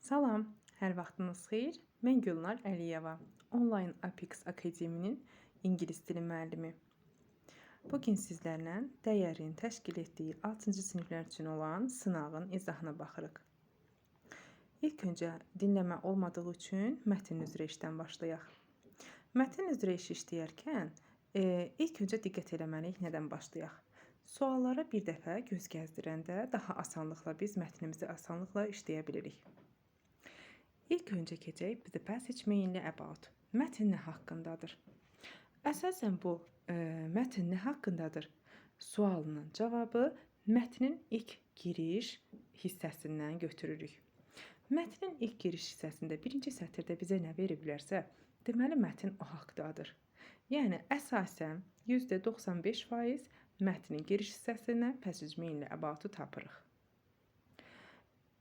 Salam, hər vaxtınız xeyir. Mən Gülnar Əliyeva, Online Apex Akademinin ingilis dili müəllimi. Bugün sizlərlə dəyərin təşkil etdiyi 6-cı siniflər üçün olan sınağın izahına baxırıq. İlk öncə dinləmə olmadığı üçün mətn üzrə işdən başlayaq. Mətn üzrə iş işləyərkən ilk öncə diqqət eləməliyik, nədən başlayaq. Suallara bir dəfə göz gəzdirəndə daha asanlıqla biz mətnimizi asanlıqla işləyə bilirik. İlk öncə keçək the passage mainly about. Mətn nə haqqındadır? Əsasən bu mətn nə haqqındadır? Sualının cavabı mətnin ilk giriş hissəsindən götürürük. Mətnin ilk giriş hissəsində birinci sətirdə bizə nə veriblərsə, deməli mətn o haqqdadır. Yəni əsasən %95% mətnin giriş hissəsindən passage mainly about-u tapırıq.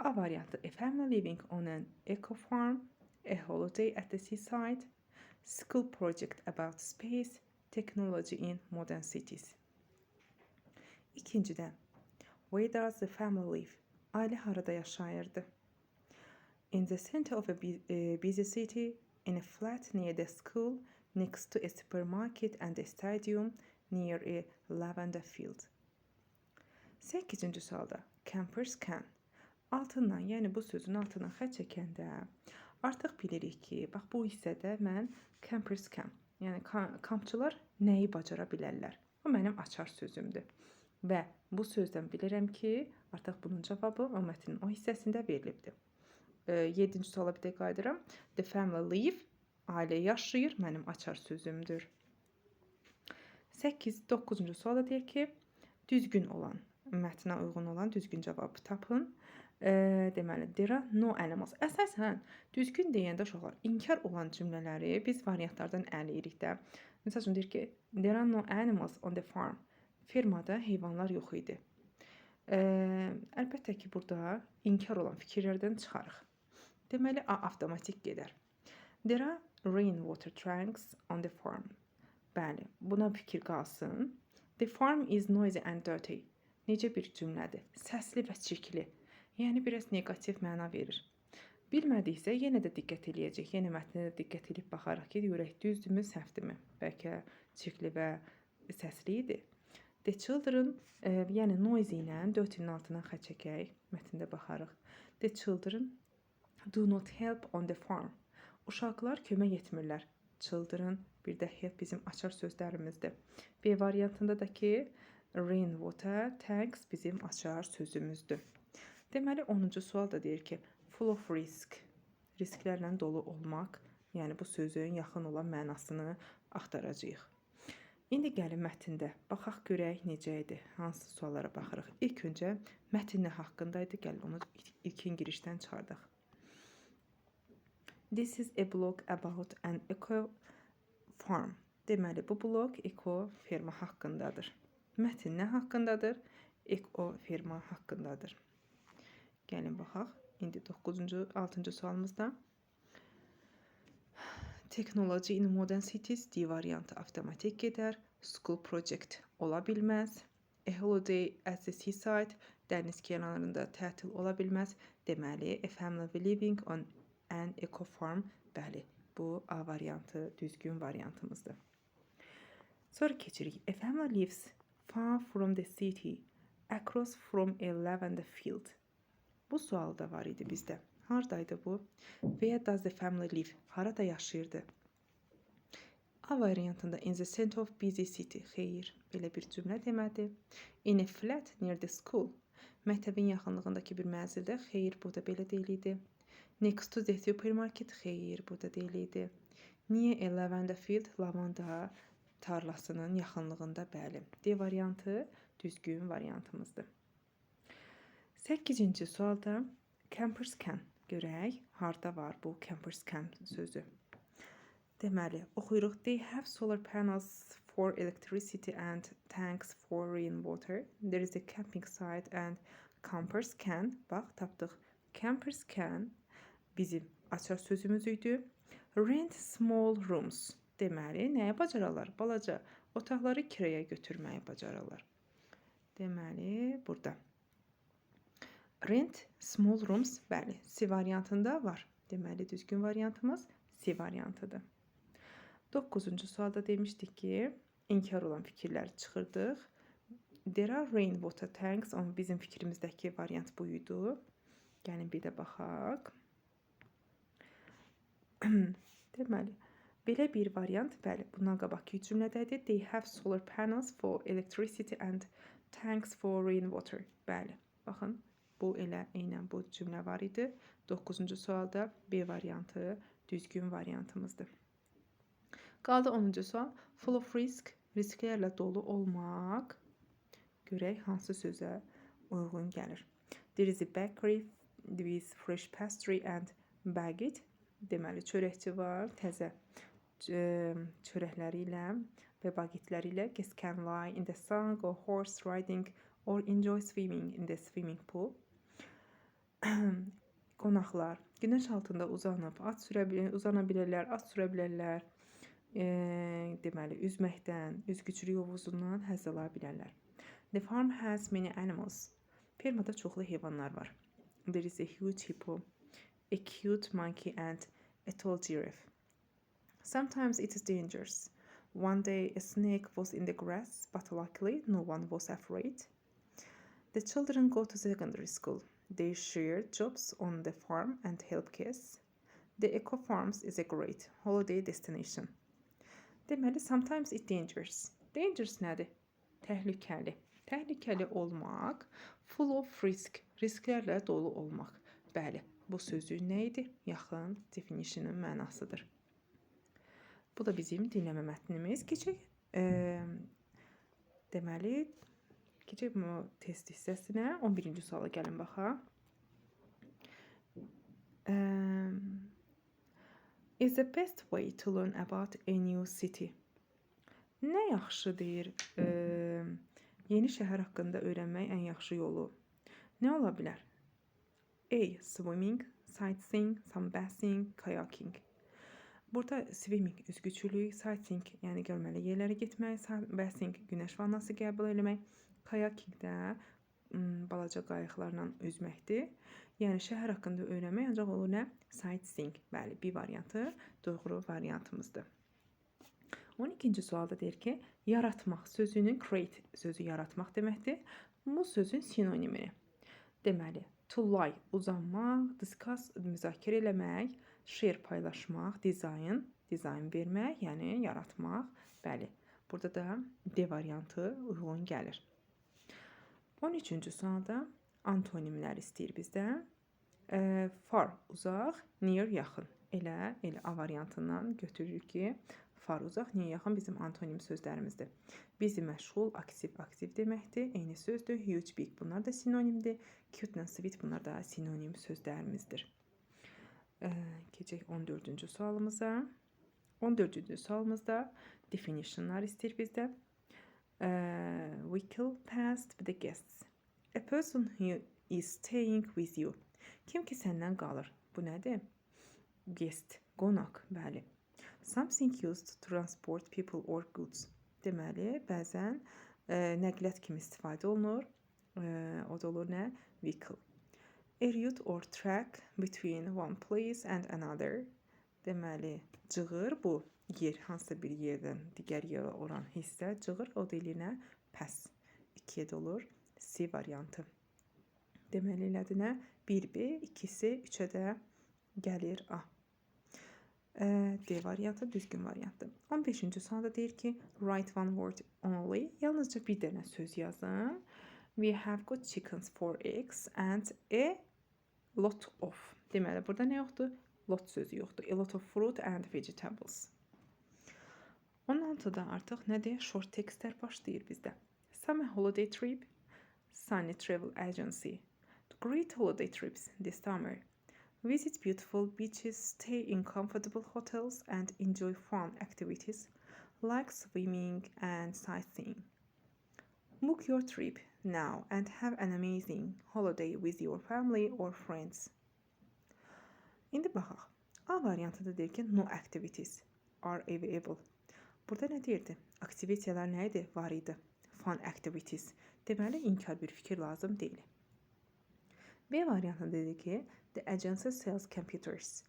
A variantı: a family living on an eco farm, a holiday at the seaside, school project about space, technology in modern cities. İkincidə, where does the family live? Ailə harada yaşayırdı? In the center of a busy city, in a flat near the school, next to a supermarket and a stadium, near a lavender field. 8-ci sualda, campers can. Altından, yəni bu sözün altından xətt çəkəndə artıq bilirik ki, bax bu hissədə mən campers can, yəni kampçılar nəyi bacara bilərlər? Bu mənim açar sözümdür. Və bu sözdən bilirəm ki, artıq bunun cavabı o mətnin o hissəsində verilibdir. 7-ci suala bir də qayıdıram. The family live, ailə yaşayır, mənim açar sözümdür. 9-cu sualda deyir ki, düzgün olan, mətnə uyğun olan düzgün cavabı tapın. Deməli, there are no animals. Əsasən, düzgün deyəndə uşaqlar, inkar olan cümlələri biz variantlardan əliyirik də. Məsəl üçün deyir ki, there are no animals on the farm. Fermada heyvanlar yox idi. Əlbəttə ki, burada inkar olan fikirlərdən çıxarıq. Deməli, A avtomatik gedər. There are rainwater tanks on the farm. Bəli, buna fikir qalsın. The farm is noisy and dirty. Necə bir cümlədir? Səsli və çirkli. Yəni, biraz negativ məna verir. Bilmədiksə, yenə də diqqət eləyəcək. Yenə mətnə də diqqət edib baxaraq ki, görək düzdürmü, səhvdimi? Bəlkə çirkli və səsli idi. The children, yəni noisy ilə dirty-nin altından xətt çəkək. Mətndə baxarıq. The children do not help on the farm. Uşaqlar kömək etmirlər. Children, bir də help bizim açar sözlərimizdir. B variantında da ki, rainwater tanks bizim açar sözümüzdür. Deməli, 10-cu sual da deyir ki, full of risk, risklərlə dolu olmaq, yəni bu sözün yaxın olan mənasını axtaracağıq. İndi gəlin mətndə, baxaq görək necə idi, hansı suallara baxırıq. İlk öncə mətn nə haqqındaydı, gəlin onu ilkin girişdən çıxardıq. This is a blog about an eco farm. Deməli, bu blog eko ferma haqqındadır. Mətn nə haqqındadır? Eko ferma haqqındadır. Gəlin baxaq. İndi 6-cı sualımızda. Technology in modern cities D variantı avtomatik gedər. School project ola bilməz. A holiday at the seaside, dəniz kənarında tətil ola bilməz. Deməli, a family living on an eco farm, bəli, bu A variantı düzgün variantımızdır. Sonra keçirik. A family lives far from the city, across from a lavender field. Bu sual da var idi bizdə. Haradaydı bu? Where does the family live? Harada yaşayırdı? A variantında in the center of busy city. Xeyr, belə bir cümlə demədi. In a flat near the school. Məktəbin yaxınlığındakı bir mənzildə. Xeyr, bu da belə deyildi. Next to the supermarket. Xeyr, bu da deyildi. Near a lavender field. Lavanda tarlasının yaxınlığında, bəli. D variantı düzgün variantımızdır. 8-ci sualda campers can. Görək, harda var bu campers can sözü. Deməli, oxuyuruq. They have solar panels for electricity and tanks for rainwater. There is a camping site and campers can. Bax, tapdıq. Campers can bizim açar sözümüz idi. Rent small rooms. Deməli, nəyə bacararlar? Balaca otaqları kiraya götürməyə bacararlar. Deməli, burada. Rent small rooms, bəli, C variantında var. Deməli, düzgün variantımız C variantıdır. 9-cu sualda demişdik ki, inkar olan fikirləri çıxırdıq. There are rainwater tanks, amma bizim fikrimizdəki variant bu idi. Gəlin bir də baxaq. Deməli, belə bir variant, bəli, bundan qabaqki cümlədədir. They have solar panels for electricity and tanks for rainwater. Bəli, baxın, bu elə eynən bu cümlə var idi. 9-cu sualda B variantı düzgün variantımızdır. Qaldı 10-cu sual. Full of risk, risklərlə dolu olmaq. Görək hansı sözə uyğun gəlir. There is a bakery with fresh pastry and baguette. Deməli, çörəkçi var, təzə çörəkləri ilə və bagetləri ilə. Guests can lie in the sun, go horse riding or enjoy swimming in the swimming pool. Qonaqlar günəş altında uzanıb uzana bilərlər, at sürə bilərlər. Deməli, üzməkdən, üzgüçülük hovuzundan həzz ala bilərlər. The farm has many animals. Fermada çoxlu heyvanlar var. There is a huge hippo, a cute monkey and a tall giraffe. Sometimes it is dangerous. One day a snake was in the grass, but luckily no one was afraid. The children go to secondary school. They share jobs on the farm and help kids. The Eco Farms is a great holiday destination. Deməli, sometimes it dangerous. Dangerous nədir? Təhlükəli. Təhlükəli olmaq, full of risk, risklərlə dolu olmaq. Bəli, bu sözün nə idi? Yaxın definition'ın mənasıdır. Bu da bizim dinləmə mətnimiz. Keçək, deməli, keçək bu test hissəsinə. 11-ci suala gəlin baxaq. Is the best way to learn about a new city? Nə yaxşı deyir? Yeni şəhər haqqında öyrənmək ən yaxşı yolu. Nə ola bilər? A. Swimming, sightseeing, sunbathing, kayaking. Burada swimming üzgüçülük, sightseeing yəni görməli yerlərə getmək, sunbathing günəş vannası qəbul etmək, kayaking də balaca qayıqlarla üzməkdir. Yəni şəhər haqqında öyrənmək ancaq olur nə? Sightseeing. Bəli, bir variantı doğru variantımızdır. 12-ci sualda deyir ki, yaratmaq sözünün create sözü yaratmaq deməkdir. Bu sözün sinonimini. Deməli, to lie uzanmaq, discuss müzakirə eləmək, share paylaşmaq, design vermək, yəni yaratmaq. Bəli, burada da D variantı uyğun gəlir. 13-cü sualda antonimlər istəyir bizdən. Far uzaq, near yaxın. Elə A variantından götürürük ki, far uzaq, near yaxın bizim antonim sözlərimizdir. Busy məşğul, aktiv deməkdir. Eyni sözdür. Huge, big bunlar da sinonimdir. Cute and sweet bunlar da sinonim sözlərimizdir. Keçək 14-cü sualımıza. 14-cü sualımızda definitionlar istəyir bizdən. Vehicle passed with the guests. A person who is staying with you. Kim ki səndən qalır. Bu nədir? Guest, qonaq, bəli. Something used to transport people or goods. Deməli, bəzən nəqliyyat kimi istifadə olunur. O da olur nə? Vehicle. A route or track between one place and another. Deməli, cığır bu yer, hansısa bir yerdən digər yerə olan hissə, cığır, o da ilə nə? Pass. 2-yə də olur C variantı. Deməli, elədir nə? 1B, 2C, 3-ə də gəlir A. D variantı düzgün variantdır. 15-ci sualda deyir ki, write one word only. Yalnızca bir dənə söz yazın. We have got chickens, 4 eggs and a lot of. Deməli, burada nə yoxdur? Lot sözü yoxdur. A lot of fruit and vegetables. 16-da artıq nədir? Short textlər başlayır bizdə. Summer holiday trip, Sunny travel agency. Great holiday trips this summer. Visit beautiful beaches, stay in comfortable hotels and enjoy fun activities like swimming and sightseeing. Book your trip now and have an amazing holiday with your family or friends. İndi baxaq. A variantında deyir ki, no activities are available. Burada nə deyirdi? Aktivitelər nə idi? Var idi. Fun activities. Deməli, inkar bir fikir lazım deyil. B variantında dedi ki, the agency sells computers.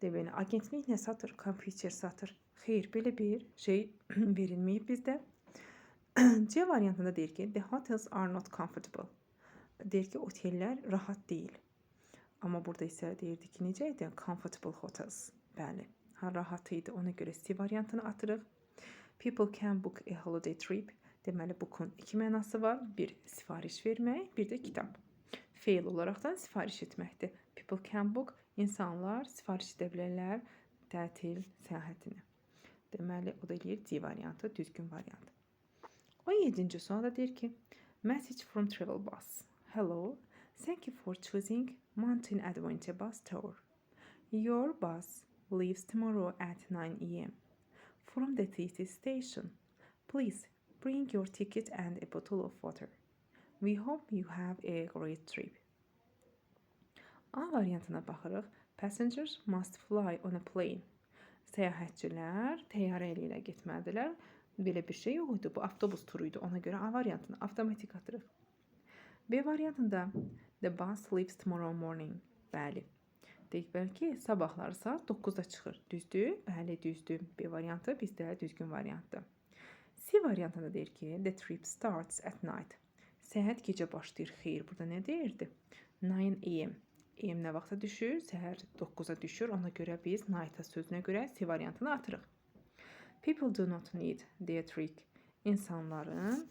Deməli, agentlik nə satır? Kompüter satır. Xeyr, belə bir şey verilməyib bizdə. C variantında deyir ki, the hotels are not comfortable. Deyir ki, otellər rahat deyil. Amma burada isə deyirdi ki, necə idi? Comfortable hotels. Bəli, rahat idi. Ona görə C variantını atırıq. People can book a holiday trip. Deməli, book'un iki mənası var. Bir, sifariş vermək, bir də kitab. Fail olaraqdan sifariş etməkdir. People can book, insanlar sifariş edə bilərlər tətil səyahətini. Deməli, o da deyir C variantı, düzgün variant. 17-ci sualda deyir ki, message from travel bus. Hello, thank you for choosing Mountain Adventure bus tour. Your bus leaves tomorrow at 9 a.m. from the TT station. Please bring your ticket and a bottle of water. We hope you have a great trip. A variantına baxırıq. Passengers must fly on a plane. Səyahətçilər təyyarə ilə getməlidirlər. Belə bir şey yox idi. Bu avtobus turuydu. Ona görə A variantını avtomatik atırıq. B variantında the bus leaves tomorrow morning. Bəli. Deyək bəlkə sabahlar saat 9-da çıxır. Düzdür? Bəli, düzdür. B variantı bizdə düzgün variantdır. C variantında deyir ki, the trip starts at night. Səyahət gecə başlayır. Xeyr, burada nə deyirdi? 9 a.m. AM nə vaxta düşür? Səhər 9-a düşür. Ona görə biz night sözünə görə C variantını atırıq. People do not need their trick. İnsanların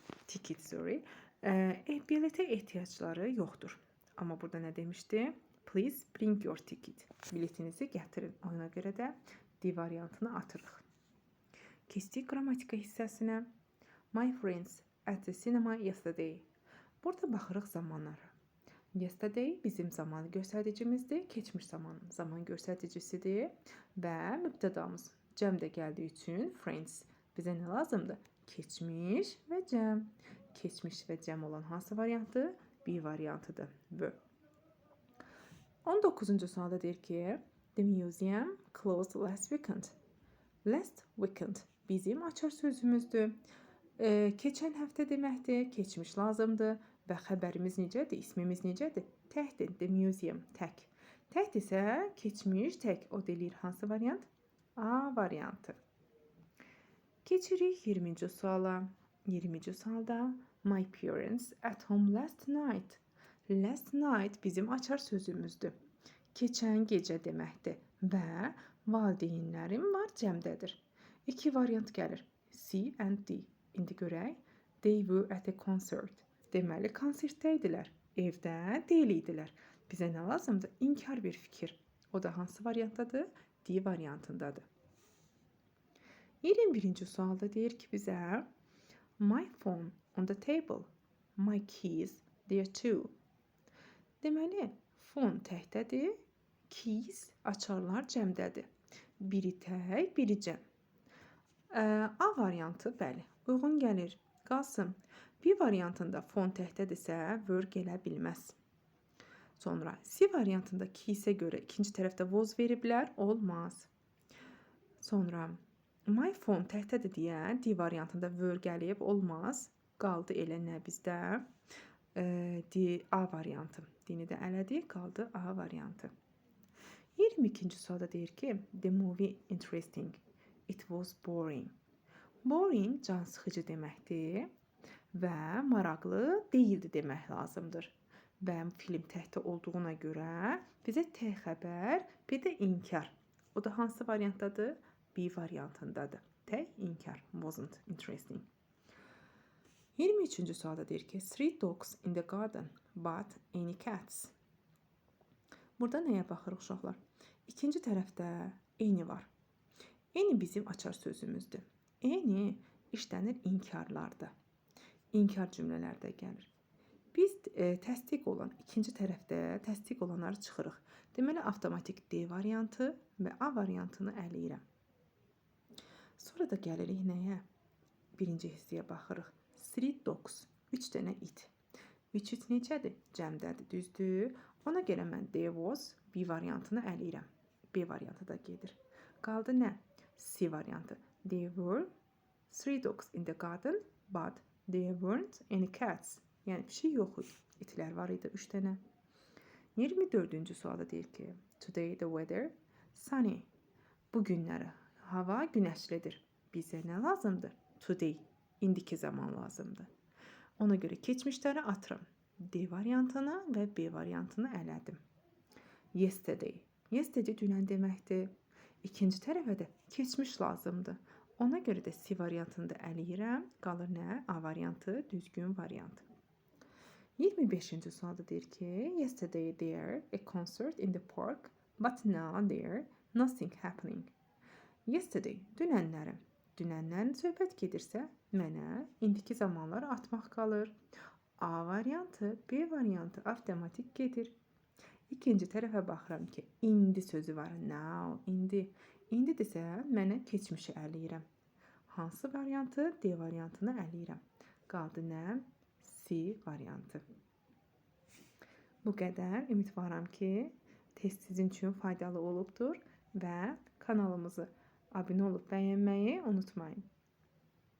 biletə ehtiyacları yoxdur. Amma burada nə demişdi? Please bring your ticket. Biletinizi gətirin. Ona görə də D variantını atırıq. Keçdik qrammatika hissəsinə. My friends at the cinema yesterday. Burada baxırıq zamanlara. Yesterday bizim zaman göstəricimizdir. Keçmiş zaman göstəricisidir. Və mübtədamız cəmdə gəldiyi üçün friends. Bizə nə lazımdır? Keçmiş və cəm. Keçmiş və cəm olan hansı variantdır? B variantıdır. B. 19-cu sualda deyir ki, the museum closed last weekend. Last weekend bizim açar sözümüzdür. Keçən həftə deməkdir, keçmiş lazımdır və xəbərimiz necədir, ismimiz necədir? Təkdir, the museum, tək. Tək isə keçmiş, tək. O deyilir hansı variant? A variantı. Keçirik 20-ci suala. 20-ci sualda my parents at home last night. Last night bizim açar sözümüzdür. Keçən gecə deməkdir və valideynlərim var cəmdədir. İki variant gəlir. C and D. İndi görək. They were at a concert. Deməli, konsertdə idilər. Evdə deyil idilər. Bizə nə lazımdır? İnkar bir fikir. O da hansı variantdadır? D variantındadır. 21-ci sualda deyir ki bizə my phone on the table. My keys there too. Deməli, fon təkdədir, keys, açarlar cəmdədir. Biri tək, biri cəm. A variantı, bəli, uyğun gəlir. Qalsın. B variantında fon təkdədirsə, were gələ bilməz. Sonra C variantında keysə görə ikinci tərəfdə was veriblər, olmaz. Sonra my phone təkdədir deyə D variantında were gəlib, olmaz. Qaldı elə nə bizdə? A variantı. D-ni də elədik, qaldı A variantı. 22-ci sualda deyir ki, the movie interesting. It was boring. Boring can sıxıcı deməkdir və maraqlı deyildi demək lazımdır. Və film təkdə olduğuna görə bizə tək xəbər, bir də inkar. O da hansı variantdadır? B variantındadır. Tək inkar. Wasn't interesting. 23-cü sualda deyir ki, three dogs in the garden, but any cats. Burada nəyə baxırıq uşaqlar? İkinci tərəfdə any var. Any bizim açar sözümüzdür. Any işlənir inkarlarda. İnkar cümlələrdə gəlir. Biz təsdiq olan, ikinci tərəfdə təsdiq olanları çıxırıq. Deməli, avtomatik D variantı və A variantını ələyirəm. Sonra da gəlirik nəyə? Birinci hissəyə baxırıq. Three dogs, 3 dənə it. 3 it necədir? Cəmdədir, düzdür. Ona görə mən there was, B variantını ələyirəm. B variantı da gedir. Qaldı nə? C variantı. There were 3 dogs in the garden, but there weren't any cats. Yəni bir şey yox idi. İtlər var idi 3 dənə. 24-cü sualda deyir ki, today the weather sunny. Bu günləri hava günəşlidir. Bizə nə lazımdır? Today, indiki zaman lazımdır. Ona görə keçmişləri atıram. D variantını və B variantını elədim. Yesterday. Yesterday dünən deməkdir. İkinci tərəfə də keçmiş lazımdır. Ona görə də C variantını da eləyirəm. Qalır nə? A variantı, düzgün variant. 25-ci sualda deyir ki, yesterday there a concert in the park, but now there nothing happening. Yesterday, dünənlərim. Dünəndən söhbət gedirsə, mənə indiki zamanlar atmaq qalır. A variantı, B variantı avtomatik gedir. İkinci tərəfə baxıram ki, indi sözü var. Now, indi. İndi desə, mənə keçmişi ələyirəm. Hansı variantı? D variantını ələyirəm. Qaldı nə? C variantı. Bu qədər. Ümidvaram ki, test sizin üçün faydalı olubdur və kanalımızı abunə olub bəyənməyi unutmayın.